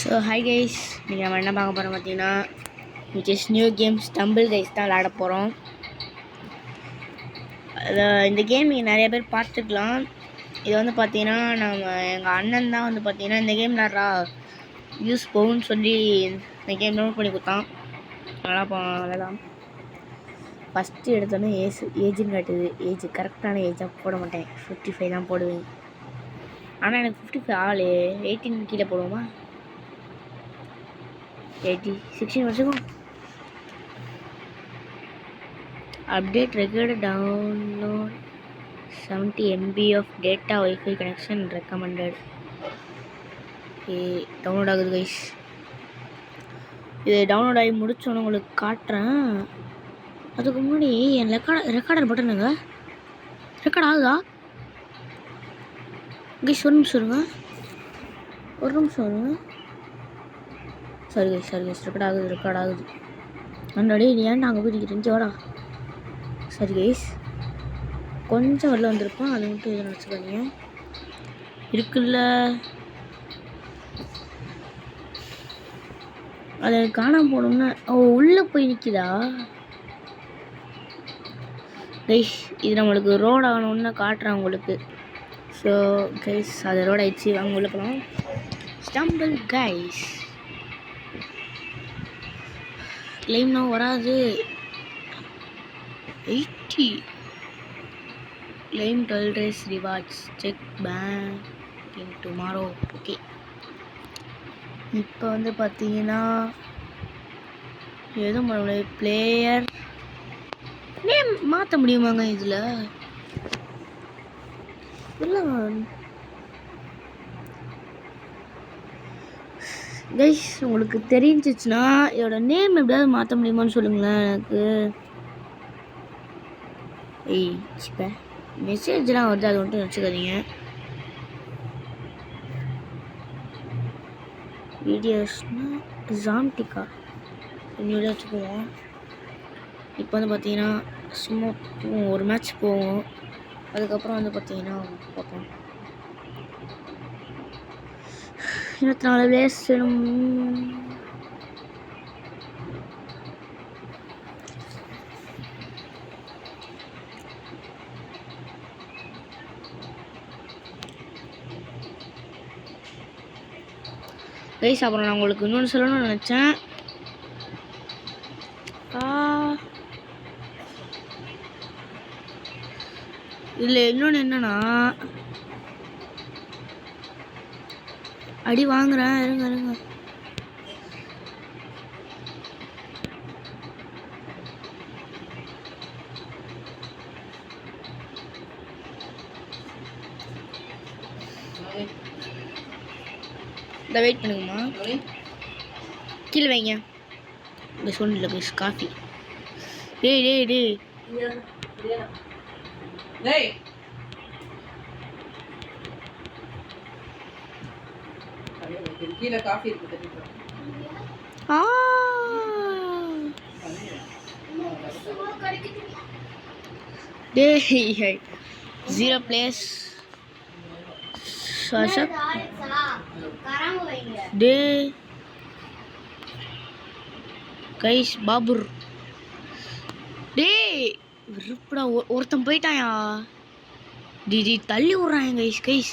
So hi guys, நீங்கள் நம்ம என்ன பார்க்க போகிறோம் பார்த்தீங்கன்னா, which is new game stumble guys தான் விளையாட போகிறோம். இந்த கேம் நீங்கள் நிறைய பேர் பார்த்துக்கலாம். இது வந்து பார்த்தீங்கன்னா எங்கள் அண்ணன் தான் வந்து பார்த்தீங்கன்னா இந்த கேம் விளாட்றா யூஸ் போகும்னு சொல்லி இந்த கேம் டவுன்லோட் பண்ணி கொடுத்தான். நல்லா விளையாடலாம். ஃபஸ்ட்டு எடுத்தோன்னே ஏஜுன்னு காட்டுது. ஏஜ் கரெக்டான ஏஜாக போட மாட்டேன், 55 தான் போடுவேன். ஆனால் எனக்கு 55 ஆளு 18 கீழே போடுவோமா, 16 வச்சுக்கோ. Update record download 70 MB of data Wi-Fi connection recommended. Download ஆகுது கைஸ். இது டவுன்லோட் ஆகி முடிச்சோன்னு உங்களுக்கு காட்டுறேன். அதுக்கு முன்னாடி என் ரெக்கார்டர் பட்டனுங்க ரெக்கார்ட் ஆகுதா கைஸ்? ஒரு நிமிஷம் இருங்க, வருங்க. சரி கைஸ் ரெக்கார்ட் ஆகுது. அண்ணாடி நீ ஏன்டா அங்கே போய் நிற்கிறேன், வாடா. சரி கைஸ், கொஞ்சம் வெளில வந்திருப்போம், அது மட்டும் எதுவும் நினச்சிக்காதீங்க. இருக்குல்ல, அதை காணாமல் போனோம்னா உள்ளே போய் நிற்கிதா கைஸ்? இது நம்மளுக்கு ரோட் ஆகணும்னு காட்டுறேன் உங்களுக்கு. ஸோ கைஸ், அது ரோட் ஆயிடுச்சு, வாங்க உள்ள போகலாம். ஸ்டம்பிள் கைஸ், கிளைம்னா வராது. 80 claim 12 days rewards, check back in tomorrow. Okay, இப்போ வந்து பார்த்தீங்கன்னா எதுவும் பண்ண முடியாது. பிளேயர் நேம் மாற்ற முடியுமாங்க இதில்? இல்லை கைஸ், உங்களுக்கு தெரிஞ்சிச்சுன்னா இதோட நேம் எப்படியாவது மாற்ற முடியுமான்னு சொல்லுங்களேன் எனக்கு. இப்போ மெசேஜ்லாம் வருது, அது மட்டும் வச்சுக்காதீங்க. வீடியோஸ்னா ஜாம்டிக்கா வீடியோ வச்சுக்குவோம். இப்போ வந்து பார்த்தீங்கன்னா சும்மா ஒரு மேட்ச் போவோம், அதுக்கப்புறம் வந்து பார்த்தீங்கன்னா பார்ப்போம். 24 பிளேயர்ஸ் வேணும். கைஸ், அப்புறம் நான் உங்களுக்கு இன்னொன்று சொல்லணும்னு நினச்சேன். இதில் இன்னொன்று என்னன்னா, அடி வாங்குறேன், இருங்க. இந்த வெயிட் பண்ணுங்கம்மா, கீழே வைங்க. இந்த சொன்னில் கைஸ் காஃபி. டேய் கீழே காஃபி இருக்கு. டேய் 0 பிளேஸ் டேய் கைஸ் பாபுர். டேய் விருப்படா, ஒருத்தன் போயிட்டாயா? டிடி தள்ளி விட்றாங்க கைஸ்.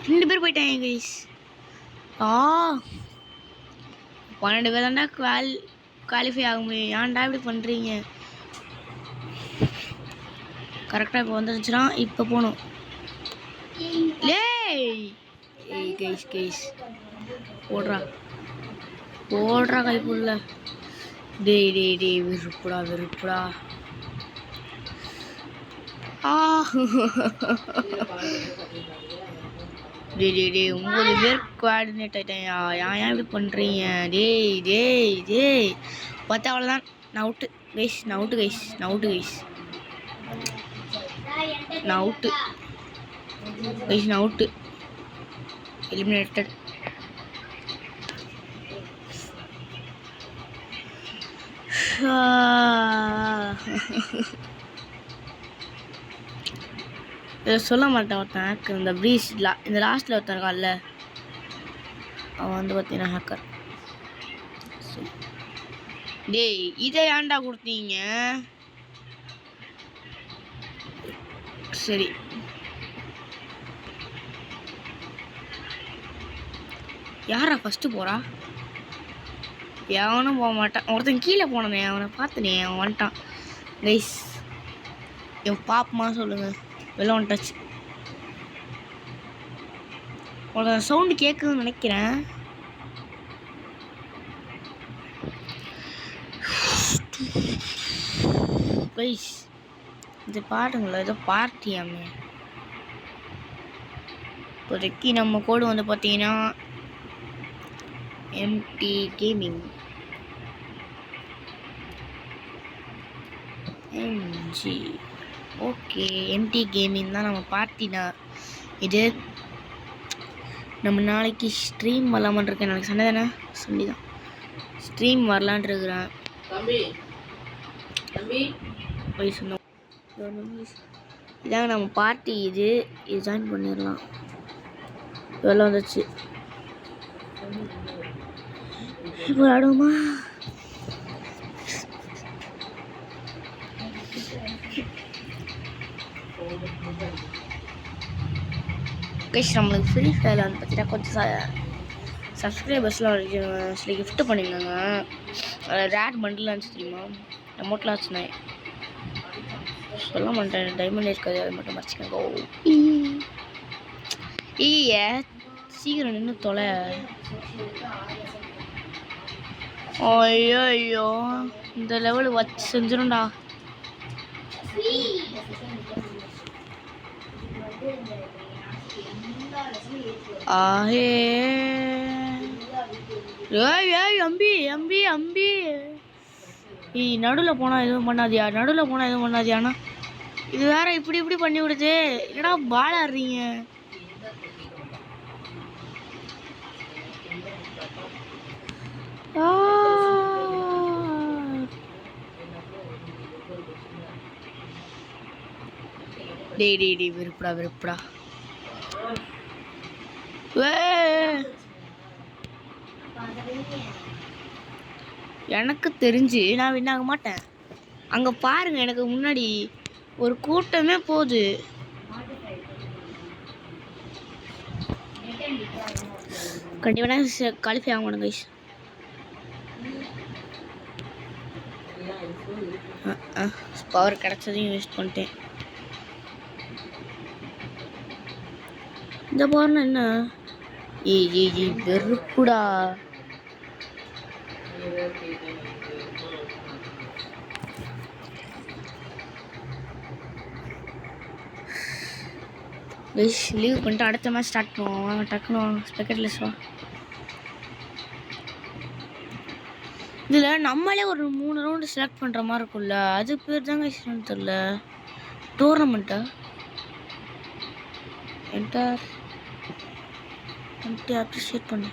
2 பேர் போயிட்டாங்க கைஸ். 12 பேர் தான்டா குவாலிஃபை ஆக முடியும். ஏன்டா இப்படி பண்ணுறீங்க? கரெக்டாக இப்போ வந்துருச்சுன்னா இப்போ போகணும். கைஸ் போடுறா கைப்புள்ள. டேய் வெறுப்புடா. டேய் 9 பேர் கோஆர்டினேட் ஆகிட்டேன். ஏன் இப்படி பண்ணுறீங்க? டேய் பார்த்தா அவ்வளோதான். நான் அவுட்டு கைஸ். எலிமினேட்டட். இதை சொல்ல மாட்டேன். ஒருத்தன் இந்த ப்ரீஸ் இந்த லாஸ்ட்டில் ஒருத்தன் இருக்கான்ல, அவன் வந்து பார்த்தீங்கன்னா ஹேக்கர். சரி டேய், இதை ஏன்டா கொடுத்தீங்க? சரி யாரா ஃபஸ்ட்டு போகிறா? எவனும் போக மாட்டான். ஒருத்தன் கீழே போனனே, அவனை பார்த்தனே, அவன் வந்துட்டான். கைஸ் என் பாப்பமா சொல்லுங்கள், வெளில வந்துட்டாச்சு. ஒரு சவுண்டு கேட்குதுன்னு நினைக்கிறேன். கைஸ் இது பாருங்களேன், ஏதோ பார்ட்டியாமே. இப்போதைக்கு நம்ம கோடு வந்து பார்த்தீங்கன்னா MD gaming MG. Okay, MD gaming தான் நம்ம பார்ட்டினா. இது நம்ம நாளைக்கு ஸ்ட்ரீம் வரலாமான் இருக்கேன். நாளைக்கு சண்டே தானே? சண்டே தான் ஸ்ட்ரீம் வரலான் இருக்கிறேன். போய் சொன்னோம். இதாங்க நம்ம பார்ட்டி. இது ஜாயின் பண்ணிடலாம். இதெல்லாம் வந்துச்சு. இப்போ ஆடுவோமா? கைஸ் நம்மளுக்கு ஃப்ரீ ஃபயரில் வந்து பார்த்தீங்கன்னா கொஞ்சம் சப்ஸ்கிரைபர்ஸ்லாம் சில கிஃப்ட் பண்ணியிருந்தாங்க. ரேட் பண்டில் இருந்துச்சு தெரியுமா? அமௌண்ட்லாம் ஆச்சுண்ணே சொல்ல மாட்டேன். டைமண்ட் இருக்காது, அது மட்டும் மறைச்சிக்கோங்க. சீக்கிரம் நின்று தொலை. ஐயோ இந்த லெவலு வச்சு செஞ்சிடும்டா. ஆஹே ஏய் அம்பி அம்பி அம்பி. நடுவில் போனால் எதுவும் பண்ணாதியா, நடுவில் போனால் எதுவும் பண்ணாதியாண்ணா. இது வேற இப்படி இப்படி பண்ணி விடுது. என்னடா பால் ஆடுறீங்க? டேய் டேய் டேய் விருப்படா விருப்படா. எனக்கு தெரிஞ்சு நான் வின் ஆக மாட்டேன். அங்கே பாருங்க, எனக்கு முன்னாடி ஒரு கூட்டமே போகுது. கண்டிப்பாக குவாலிஃபை ஆக மாட்டேங்க கைஸ். பவர் கிடச்சதையும் வேஸ்ட் பண்ணிட்டேன். இந்த பவர்னா என்ன? ஏய் வெறுப்புடா. லீவ் பண்ணிட்டு அடுத்த மேட்ச் ஸ்டார்ட் பண்ணுவோம். டக்குனு ஸ்பெக்கெட்லெஸ் வா. இதில் நம்மளே ஒரு 3 ரவுண்டு செலக்ட் பண்ணுற மாதிரி இருக்கும்ல, அது பேர் தாங்க இஷ்டம் தெரியல. டோர்னமெண்ட்டா? என்டர் அப்ரிஷியேட் பண்ணு.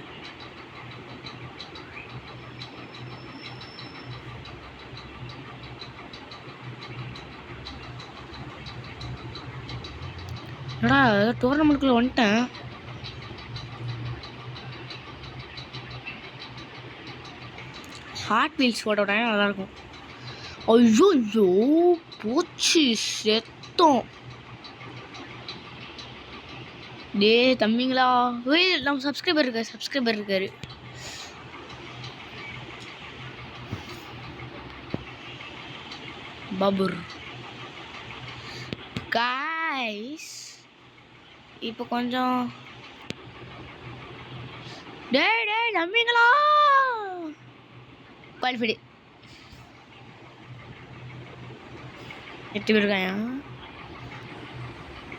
என்னடா டோர்னமெண்ட்டுக்குள்ளே வந்துட்டேன். ஹார்ட் வீல்ஸ் போட்ட உடனே நல்லாயிருக்கும். ஐயோ போச்சு செத்தோம். டே தம்பிங்களா, நம்ம சப்ஸ்கிரைபர் இருக்காரு. பாபுர் காய்ஸ் இப்போ கொஞ்சம் டேய் தம்பிங்களா குவாலிஃபைடு 8 பேர் இருக்காயா?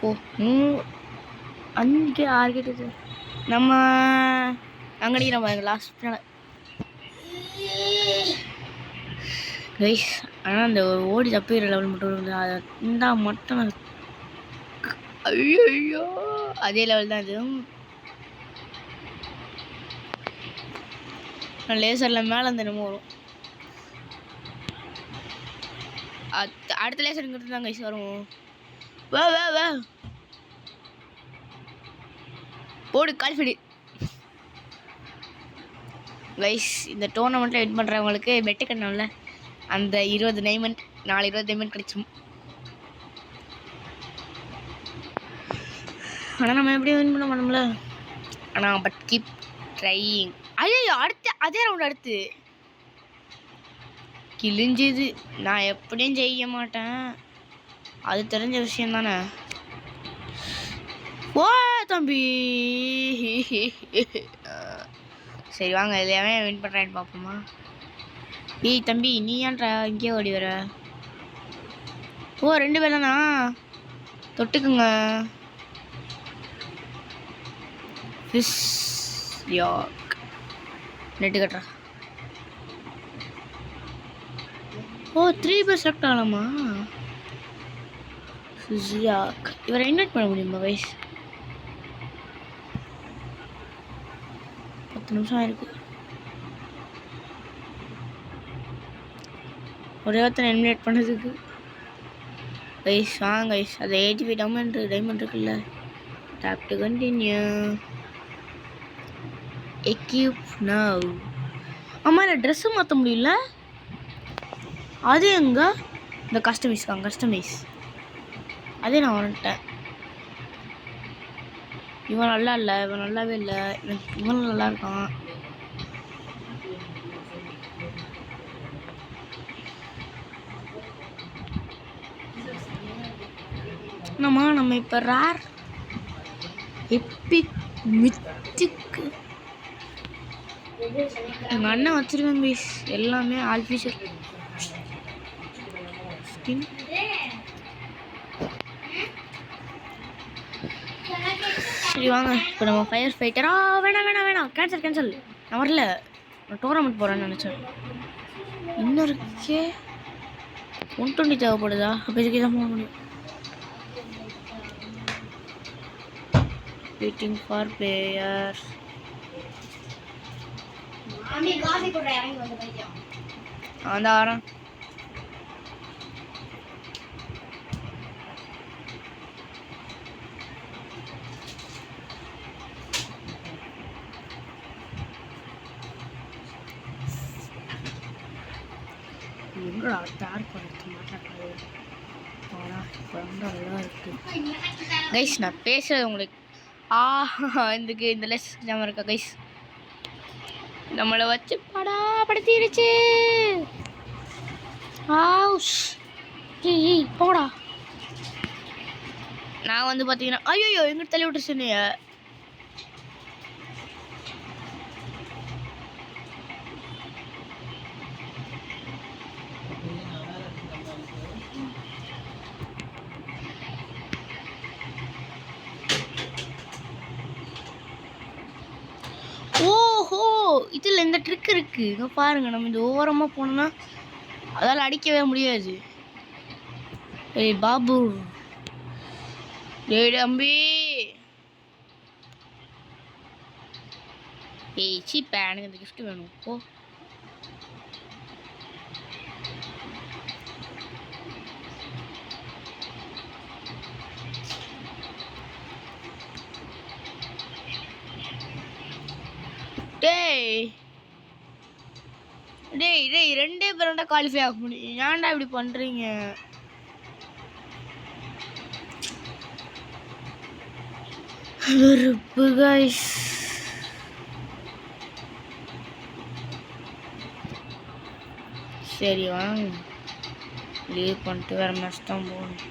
ஓ 5 6 கிட்ட நம்ம அங்கடிக்கிறோம் பாருங்க லாஸ்ட் கைஸ். ஆனால் அந்த ஓடி தப்பிக்கிற லெவல் மட்டும் இருந்து அதை இருந்தால் மட்டும் ஐயோ அதே லெவல் தான். இது லேசரில் மேலே அந்த என்னமோ வரும். அடுத்த லேசர் இங்கிட்டு தான் கைஸ் வரும். வா போடு கால்ஃபிடி. கைஸ் இந்த டோர்னமெண்ட்டில் வின் பண்ணுறவங்களுக்கு பெட்டு கட்டணும்ல, அந்த 20 டைமண்ட் 20 டைமண்ட் கிடைச்சிடும். ஆனால் நம்ம எப்படியும் வின் பண்ண மாட்டோம்ல. ஆனால் பட் கீப் ட்ரையிங். ஐயோ அடுத்து அதே ரவுண்ட் அடுத்து கிழிஞ்சுது. நான் எப்படியும் ஜெயிக்க மாட்டேன், அது தெரிஞ்ச விஷயம் தானே. ஓ தம்பி சரி வாங்க எல்லாமே வின் பண்ணுறேன்னு பார்ப்போமா. ஏய் தம்பி நீ ஏன்டா இங்கே ஓடி வர? ஓ 2 பேர் தானா? தொட்டுக்குங்க. ஃபிஷ் யாக் நெட்டு கட்டுறா. ஓ 3 பேர் செலக்ட் ஆகலாமா? ஃபிஷ் யாக் இவரை இன்வைட் பண்ண முடியுமா கைஸ்? 10 நிமிஷம் ஆயிருக்கு. ஒரே ஒருத்தனை இன்வைட் பண்ணதுக்கு. கைஸ் வாங்க கைஸ், அது 85 டைமண்ட் இருக்குல்ல. Tap to continue. Equip now. அம்மா இல்லை ட்ரெஸ்ஸு மாற்ற முடியல. அது எங்க? இந்த கஸ்டமைஸ் அதே நான் வந்துட்டேன். இவன் நல்லா இல்லை, இவன் நல்லாவே இல்லை, இவன் நல்லா இருக்கான். நம்ம இப்போ ரேர் எப்பிக் மித்திக் எங்கள் அண்ணன் வச்சுருக்கேன் பீஸ். எல்லாமே ஆல்ஃபிஷர் ஸ்கின். சரி வாங்க இப்போ நம்ம ஃபயர் ஃபைட்டரா. வேணாம் கேன்சல். நான் வரல, நான் டோர்னமெண்ட் போகிறேன்னு நினச்சேன். இன்னும் இருக்கே 120 தேவைப்படுதா? அப்போ இதுக்கு தான் போக முடியும். Waiting for players. அந்த வரேன். எங்கடா தார் படுத்த மாட்டாங்க. நல்லா இருக்கு கைஸ். நான் பேசுறது உங்களுக்கு இதுக்கு இந்த லெஸ் ஜாம இருக்கா கைஸ்? நம்மளை வச்சு படுத்திருச்சு. போடா. நான் வந்து பார்த்தீங்கன்னா ஐயோ எங்கிட்ட தள்ளி விட்டு சொன்னீங்க. ஓஹோ இதில் இந்த ட்ரிக் இருக்குது. இங்கே பாருங்கள், நம்ம இந்த ஓரமாக போனோம்னா அதால் அடிக்கவே முடியாது. ஏய் பாபு, ஏய் தம்பி, ஏய் சீப்பா எனக்கு இந்த கிஃப்ட் வேணும். ஓ டேய் 2 பேருண்டா குவாலிஃபை ஆக முடியும். ஏன்டா இப்படி பண்ணுறீங்க? வெறுப்பு கைஸ். சரி வாங்க லீவ் பண்ணிட்டு வேறு மேட்ச் தான் போகணும்.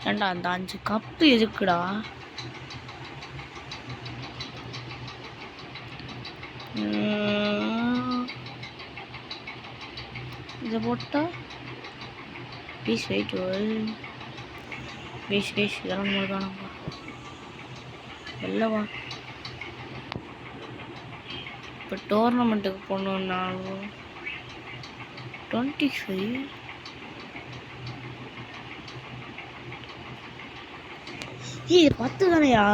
ஏண்டா அந்த 5 கப்பு எதுக்குடா? இதை போட்டா ப்ளீஸ் வெயிட் பேஸ் இதெல்லாம் காணப்பா இல்லைவா. இப்போ டோர்னமெண்ட்டுக்கு போகணுன்னாலும் 25 இது 10 தானையா?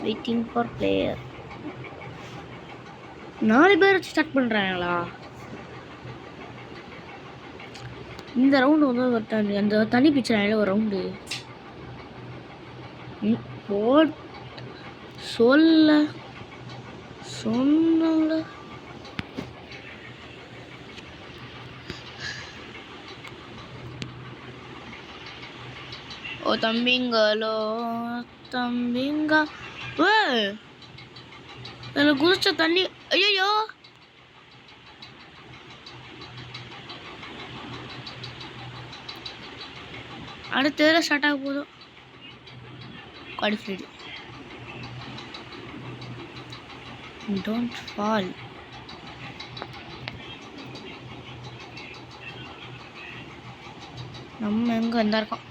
Waiting for player. 4 பேர் வச்சு ஸ்டார்ட் பண்ணுறாங்களா? இந்த ரவுண்டு வந்து அந்த தனி பிக்சர் ஒரு ரவுண்டு போட் சொன்னல ஓ தம்பிங்களோ தம்பிங்க அதில் குதிச்ச தண்ணி ஐயோ அடுத்த வேலை ஸ்டார்ட் ஆக போதும் குவாலிஃபைடு டோன்ட் ஃபால் நம்ம எங்கே வந்தா இருக்கோம்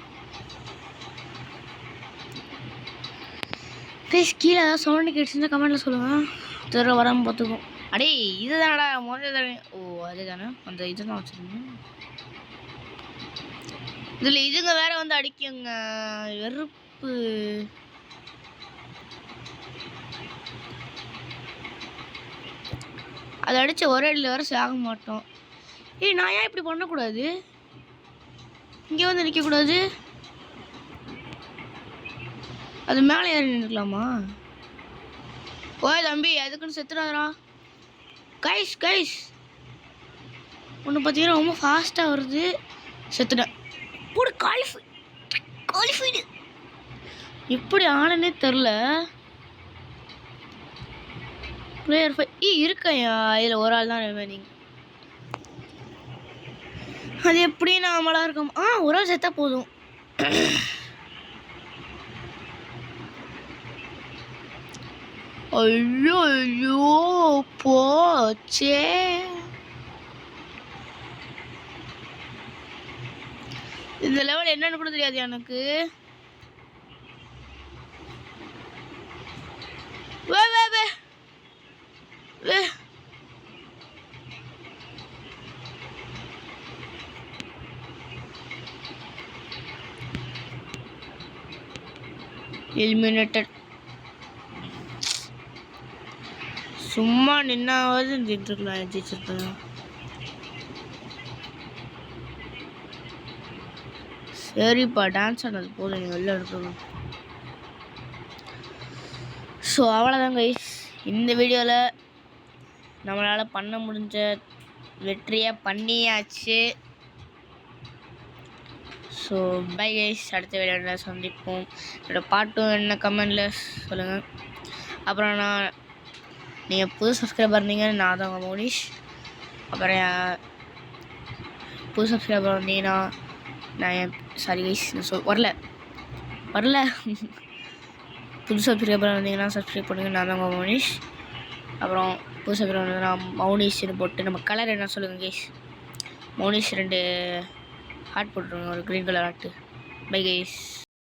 ப்ளீஸ் கீழே ஏதாவது சவுண்டு கேட்டுச்சுன்னா கமெண்ட்டில் சொல்லுங்கள் தெரு வராமல் பார்த்துக்குவோம் அடே இது தானடா முதல்ல தானே ஓ அதே தானே அந்த இது தான் வச்சுருந்தேன் இதில் இதுங்க வேற வந்து அடிக்குங்க வெறுப்பு அதை அடித்த ஒரே அடியில் வேற சாக மாட்டோம் ஏய் நான் ஏன் இப்படி பண்ணக்கூடாது இங்கே வந்து நிற்கக்கூடாது அது மேலே ஏறி நின்றுக்கலாமா ஓய் தம்பி அதுக்குன்னு செத்துறாரா கைஸ் ஒன்று பார்த்தீங்கன்னா ரொம்ப ஃபாஸ்ட்டாக வருது செத்துட்டேன் போடு குவாலிஃபைடு எப்படி ஆனனே தெரில பிளேயர் 5 இருக்கையா இதில் ஒரு ஆள் தான் ரிமைனிங் அது எப்படி நாமளாக இருக்கும் ஒரு ஆள் செத்தா போதும் ஐயோ போச்சே இந்த லெவல் என்னன்னு கூட தெரியாது எனக்கு வே வே வே வே எலிமினேட்டட் சும்மா நின்னாவது நின்றுக்கலாம் ஜெயிச்சிருப்பேன் சரிப்பா டான்ஸ் ஆனது போதும் நீங்கள் வெளில எடுக்கணும் ஸோ அவ்வளோதான் கைஸ் இந்த வீடியோவில் நம்மளால் பண்ண முடிஞ்ச வெற்றியாக பண்ணியாச்சு ஸோ பை கைஸ் அடுத்த வீடியோவில் சந்திப்போம் என்னோட பாட்டும் என்ன கமெண்டில் சொல்லுங்கள் அப்புறம் நீங்கள் புது சப்ஸ்கிரைபர் இருந்தீங்கன்னு நான் தான் மோனிஷ் அப்புறம் புது சப்ஸ்கிரைபர் வந்தீங்கன்னா நான் சாரி கைஸ் வரல புது சப்ஸ்கிரைபர் வந்தீங்கன்னா சப்ஸ்கிரைப் பண்ணுங்கள் நான் தான் மோனிஷ் அப்புறம் புது சப்ஸ்கிரைபர் வந்தீங்கன்னா மௌனிஷ்னு போட்டு நம்ம கலர் என்ன சொல்லுங்கள் கைஸ் மௌனிஷ் 2 ஹார்ட் போட்டுருங்க ஒரு green colour heart bye guys